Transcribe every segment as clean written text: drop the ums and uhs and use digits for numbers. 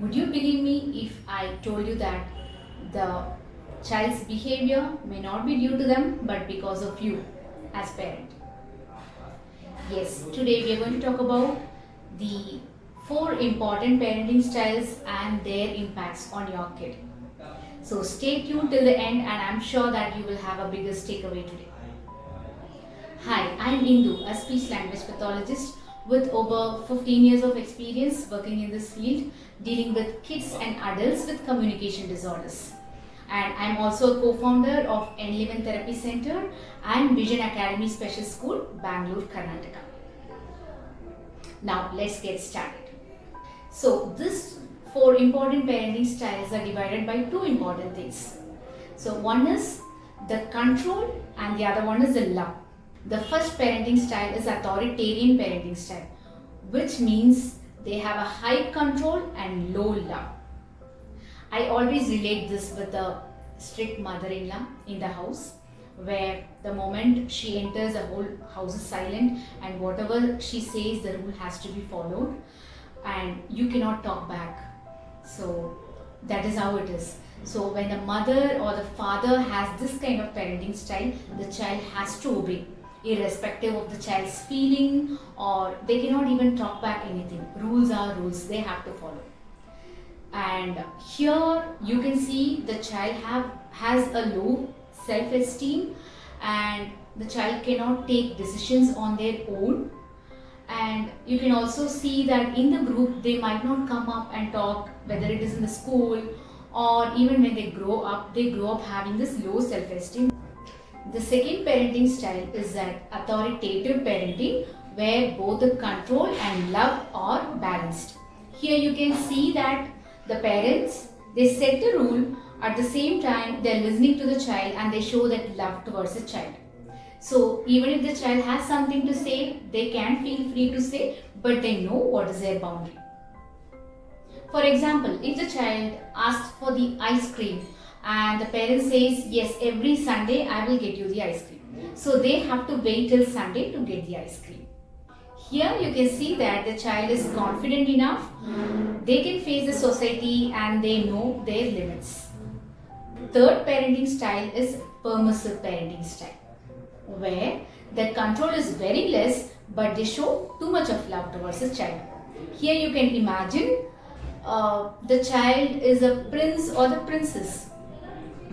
Would you believe me if I told you that the child's behavior may not be due to them but because of you as parent? Yes, today we are going to talk about the 4 important parenting styles and their impacts on your kid. So stay tuned till the end and I'm sure that you will have a biggest takeaway today. Hi, I'm Indu, a speech language pathologist with over 15 years of experience working in this field, dealing with kids and adults with communication disorders. And I'm also a co-founder of N11 Therapy Center and Vision Academy Special School, Bangalore, Karnataka. Now let's get started. So these 4 important parenting styles are divided by 2 important things. So one is the control and the other one is the love. The first parenting style is authoritarian parenting style, which means they have a high control and low love. I always relate this with a strict mother-in-law in the house, where the moment she enters, the whole house is silent and whatever she says, the rule has to be followed and you cannot talk back. So that is how it is. So when the mother or the father has this kind of parenting style, the child has to obey, irrespective of the child's feeling, or they cannot even talk back anything. Rules are rules, they have to follow. And here you can see the child has a low self-esteem and the child cannot take decisions on their own. And you can also see that in the group they might not come up and talk, whether it is in the school or even when they grow up having this low self-esteem. The second parenting style is that authoritative parenting, where both the control and love are balanced. Here you can see that the parents, they set the rule, at the same time they are listening to the child and they show that love towards the child. So even if the child has something to say, they can feel free to say, but they know what is their boundary. For example, if the child asks for the ice cream and the parent says, yes, every Sunday I will get you the ice cream. So they have to wait till Sunday to get the ice cream. Here you can see that the child is confident enough, they can face the society and they know their limits. Third parenting style is permissive parenting style, where the control is very less but they show too much of love towards the child. Here you can imagine the child is a prince or the princess,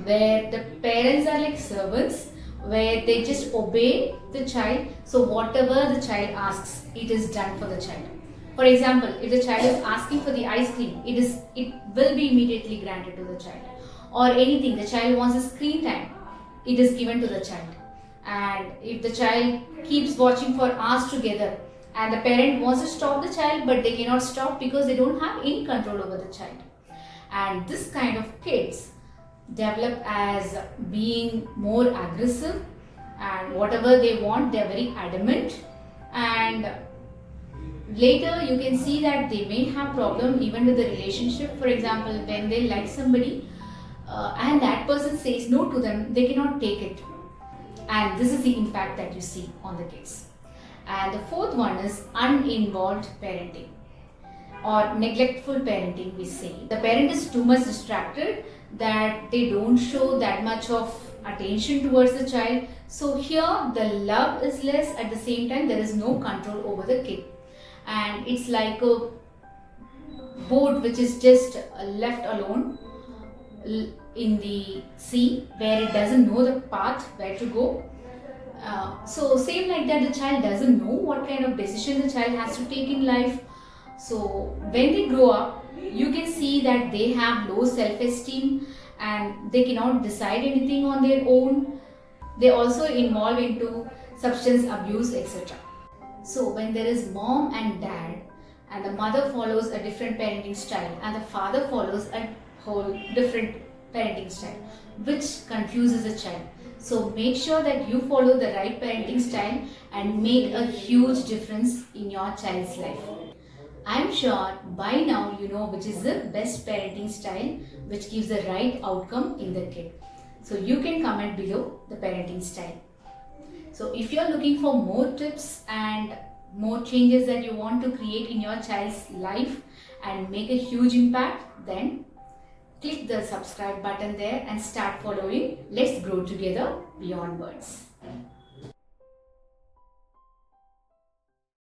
where the parents are like servants, where they just obey the child. So whatever the child asks, it is done for the child. For example, if the child is asking for the ice cream, it will be immediately granted to the child. Or anything, the child wants a screen time, it is given to the child. And if the child keeps watching for hours together and the parent wants to stop the child but they cannot stop because they don't have any control over the child. And this kind of kids develop as being more aggressive, and whatever they want they are very adamant, and later you can see that they may have problem even with the relationship. For example, when they like somebody and that person says no to them, they cannot take it, and this is the impact that you see on the kids. And the fourth one is uninvolved parenting or neglectful parenting, we say. The parent is too much distracted that they don't show that much of attention towards the child. So here the love is less, at the same time there is no control over the kid. And it's like a boat which is just left alone in the sea, where it doesn't know the path where to go. So same like that, the child doesn't know what kind of decision the child has to take in life. So when they grow up, you can see that they have low self-esteem and they cannot decide anything on their own. They also involve into substance abuse, etc. So when there is mom and dad and the mother follows a different parenting style and the father follows a whole different parenting style, which confuses the child. So make sure that you follow the right parenting style and make a huge difference in your child's life. I am sure by now you know which is the best parenting style which gives the right outcome in the kid. So you can comment below the parenting style. So if you are looking for more tips and more changes that you want to create in your child's life and make a huge impact, then click the subscribe button there and start following Let's Grow Together Beyond Words.